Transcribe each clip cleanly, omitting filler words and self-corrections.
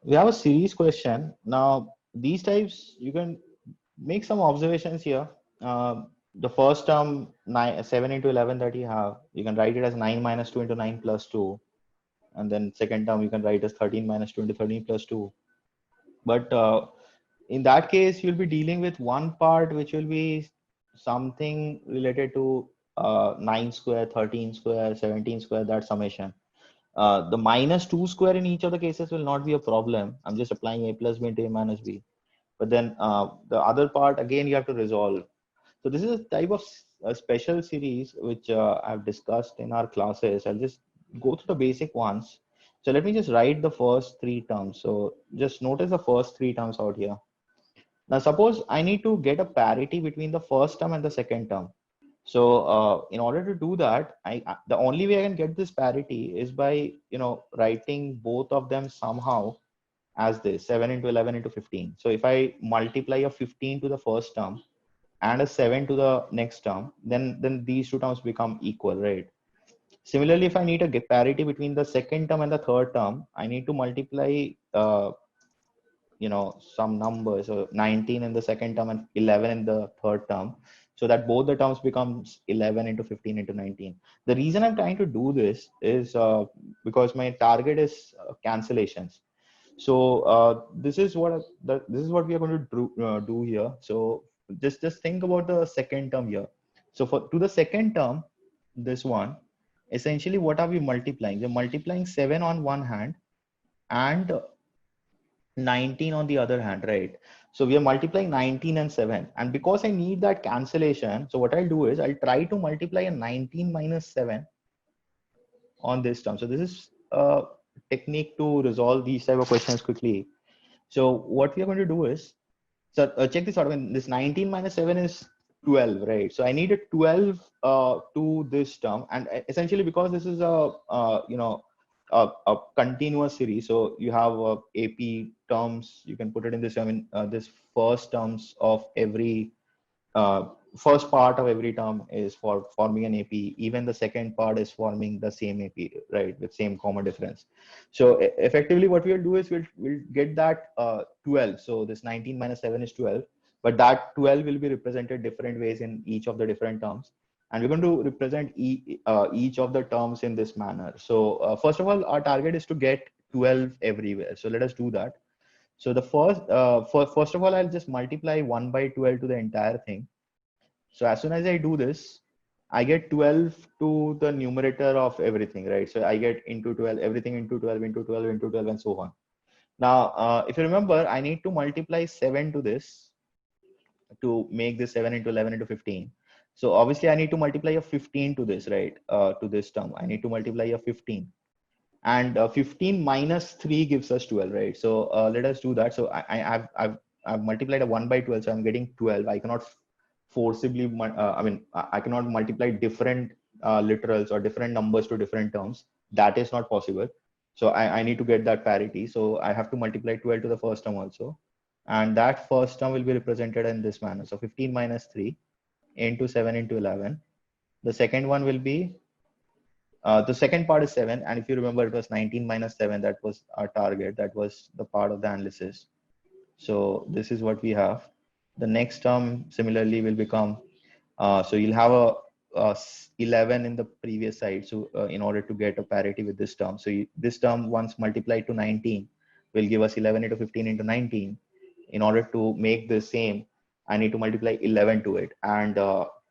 We have a series question. Now, these types, you can make some observations here. The first term, 7 into 11 that you can write it as 9 minus 2 into 9 plus 2. And then second term, you can write as 13 minus 2 into 13 plus 2. But in that case, you'll be dealing with one part which will be something related to 9 square, 13 square, 17 square, that summation. The minus 2 square in each of the cases will not be a problem. I'm just applying a plus b into a minus b. But then the other part, again, you have to resolve. So this is a type of a special series which I've discussed in our classes. I'll just go through the basic ones. So let me just write the first three terms. So just notice the first three terms out here. Now suppose I need to get a parity between the first term and the second term. So in order to do that, the only way I can get this parity is by writing both of them somehow as this 7 into 11 into 15. So if I multiply a 15 to the first term and a 7 to the next term, then these two terms become equal, right? Similarly, if I need a parity between the second term and the third term, I need to multiply some numbers, so 19 in the second term and 11 in the third term, so that both the terms becomes 11 into 15 into 19. The reason I'm trying to do this is because my target is cancellations. So this is what we are going to do here. So just think about the second term here. So for to the second term, this one, essentially what are we multiplying? We're multiplying 7 on one hand and 19 on the other hand, right? So we are multiplying 19 and 7. And because I need that cancellation, so what I'll do is I'll try to multiply a 19 minus 7 on this term. So this is a technique to resolve these type of questions quickly. So what we are going to do is, so check this out. When this 19 minus 7 is 12, right? So I need a 12 to this term, and essentially because this is a continuous series, so you have AP terms. You can put it in this. I mean, this first terms of every uh, first part of every term is for forming an AP. Even the second part is forming the same AP, right, with same comma difference. So effectively, what we'll do is we'll get that 12. So this 19 minus 7 is 12, but that 12 will be represented different ways in each of the different terms. And we're going to represent each of the terms in this manner. So first of all, our target is to get 12 everywhere. So let us do that. So the first of all, I'll just multiply 1 by 12 to the entire thing. So as soon as I do this, I get 12 to the numerator of everything, right? So I get into 12, everything into 12, into 12, into 12, and so on. Now, if you remember, I need to multiply 7 to this to make this 7 into 11 into 15. So obviously, I need to multiply a 15 to this, right? To this term, I need to multiply a 15. And 15 minus 3 gives us 12, right? So let us do that. So I've multiplied a 1 by 12, so I'm getting 12. I cannot forcibly, I cannot multiply different literals or different numbers to different terms. That is not possible. So I need to get that parity. So I have to multiply 12 to the first term also. And that first term will be represented in this manner. So 15 minus 3 into 7 into 11. The second one will be the second part is 7, and if you remember, it was 19 minus 7. That was our target. That was the part of the analysis. So this is what we have. The next term similarly will become, so you'll have a 11 in the previous side. So in order to get a parity with this term, so this term once multiplied to 19 will give us 11 into 15 into 19. In order to make the same, I need to multiply 11 to it, and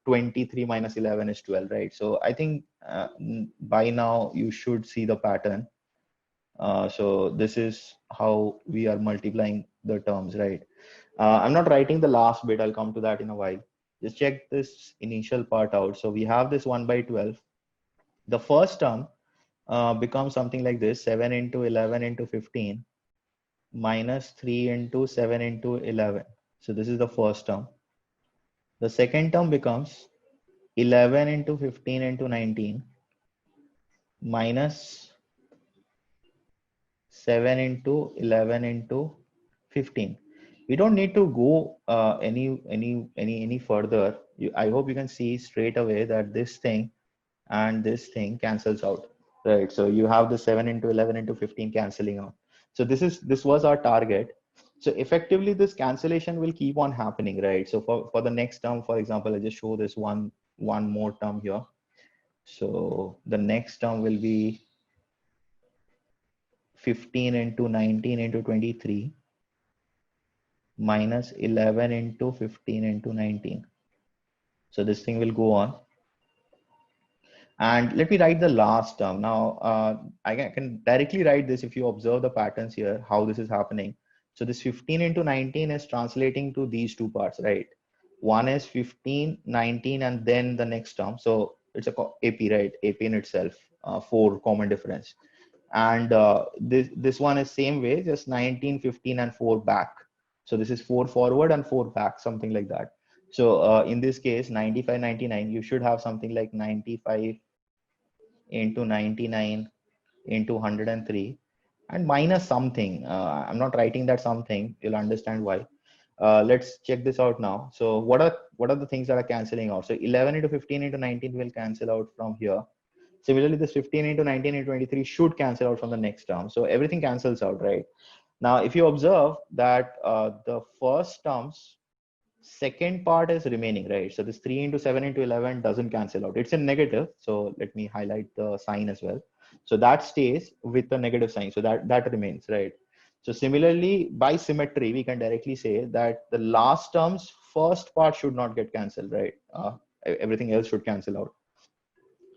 23 minus 11 is 12, right? So I think by now you should see the pattern. So this is how we are multiplying the terms, right? I'm not writing the last bit. I'll come to that in a while. Just check this initial part out. So we have this 1 by 12. The first term becomes something like this: 7 into 11 into 15 minus 3 into 7 into 11. So this is the first term. The second term becomes 11 into 15 into 19 minus 7 into 11 into 15. We don't need to go any further. I hope you can see straight away that this thing and this thing cancels out, right? So you have the 7 into 11 into 15 canceling out. So this was our target. So effectively, this cancellation will keep on happening, right? So for the next term, for example, I just show this one more term here. So the next term will be 15 into 19 into 23 minus 11 into 15 into 19. So this thing will go on. And let me write the last term. Now, I can directly write this if you observe the patterns here, how this is happening. So this 15 into 19 is translating to these two parts, right? One is 15, 19, and then the next term. So it's a AP, right? AP in itself, 4 common difference. And this one is same way, just 19, 15, and 4 back. So this is 4 forward and 4 back, something like that. So in this case, 95, 99, you should have something like 95 into 99 into 103 and minus something. I'm not writing that something. You'll understand why. Let's check this out now. So what are the things that are canceling out? So 11 into 15 into 19 will cancel out from here. Similarly, this 15 into 19 into 23 should cancel out from the next term. So everything cancels out, right? Now, if you observe that the first term's second part is remaining, right? So this 3 into 7 into 11 doesn't cancel out. It's in negative. So let me highlight the sign as well. So that stays with the negative sign. So that remains, right? So similarly, by symmetry, we can directly say that the last term's first part should not get cancelled, right? Everything else should cancel out.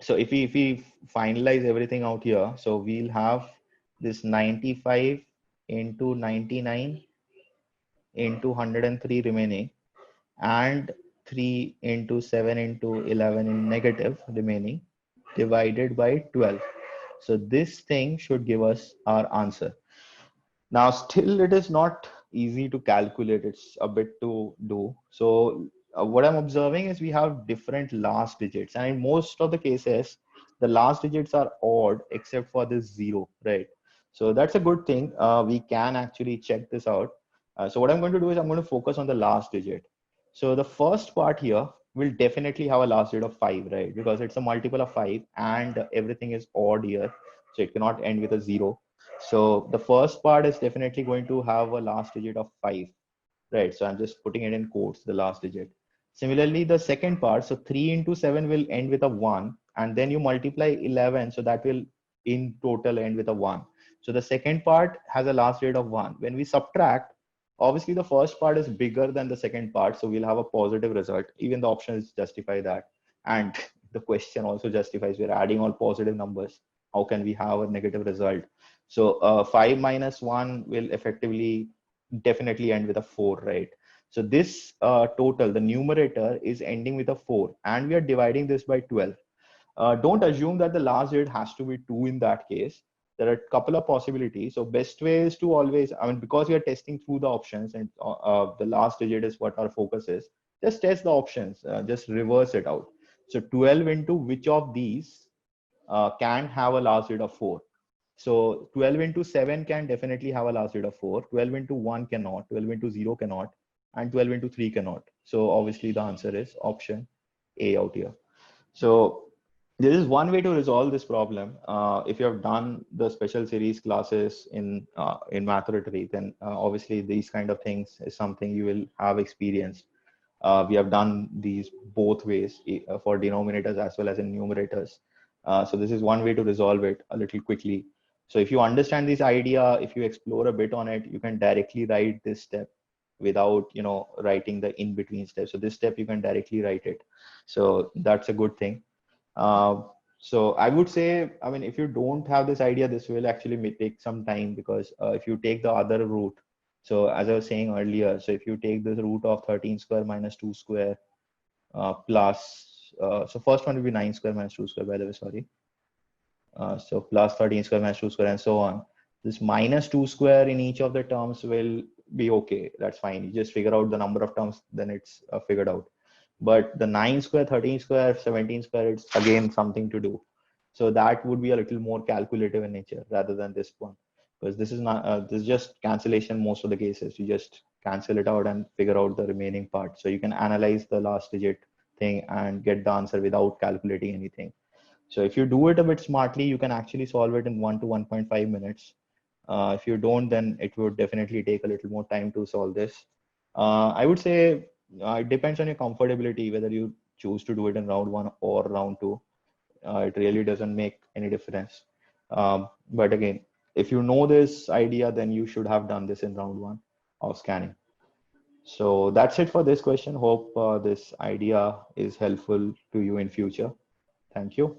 So if we finalize everything out here, so we'll have this 95 into 99 into 103 remaining, and 3 into 7 into 11 in negative remaining, divided by 12. So this thing should give us our answer. Now, still it is not easy to calculate. It's a bit to do. So what I'm observing is we have different last digits, and in most of the cases, the last digits are odd except for this 0, right? So that's a good thing. We can actually check this out. So what I'm going to do is I'm going to focus on the last digit. So the first part here will definitely have a last digit of 5, right? Because it's a multiple of 5 and everything is odd here. So it cannot end with a 0. So the first part is definitely going to have a last digit of 5, right? So I'm just putting it in quotes, the last digit. Similarly, the second part, so 3 into 7 will end with a 1, and then you multiply 11, so that will in total end with a 1. So the second part has a last digit of 1. When we subtract, obviously the first part is bigger than the second part, so we'll have a positive result. Even the options justify that. And the question also justifies we're adding all positive numbers. How can we have a negative result? So 5 minus 1 will effectively definitely end with a 4, right? So this total, the numerator is ending with a 4, and we are dividing this by 12. Don't assume that the last digit has to be 2 in that case. There are a couple of possibilities. So best way is to always, I mean, because we are testing through the options and the last digit is what our focus is, just test the options, just reverse it out. So 12 into which of these can have a last digit of 4. So 12 into 7 can definitely have a last digit of 4. 12 into 1 cannot. 12 into 0 cannot. And 12 into 3 cannot. So obviously the answer is option A out here. So this is one way to resolve this problem. If you have done the special series classes in Mathoratory, then obviously these kind of things is something you will have experienced. We have done these both ways for denominators as well as in numerators. So this is one way to resolve it a little quickly. So if you understand this idea, if you explore a bit on it, you can directly write this step without writing the in-between steps. So this step you can directly write it. So that's a good thing. So I would say, I mean, if you don't have this idea, this will actually take some time, because if you take the other route, so as I was saying earlier, so if you take the root of 13 square minus 2 square plus, so first one will be 9 square minus 2 square, by the way, sorry. So plus 13 square minus 2 square and so on. This minus 2 square in each of the terms will be okay. That's fine. You just figure out the number of terms, then it's figured out. But the 9 square, 13 square, 17 square, it's again something to do. So that would be a little more calculative in nature rather than this one. Because this is not, this is just cancellation most of the cases. You just cancel it out and figure out the remaining part. So you can analyze the last digit thing and get the answer without calculating anything. So if you do it a bit smartly, you can actually solve it in 1 to 1.5 minutes. If you don't, then it would definitely take a little more time to solve this. I would say it depends on your comfortability whether you choose to do it in round one or round two. It really doesn't make any difference. But again, if you know this idea, then you should have done this in round one of scanning. So that's it for this question. Hope this idea is helpful to you in future. Thank you.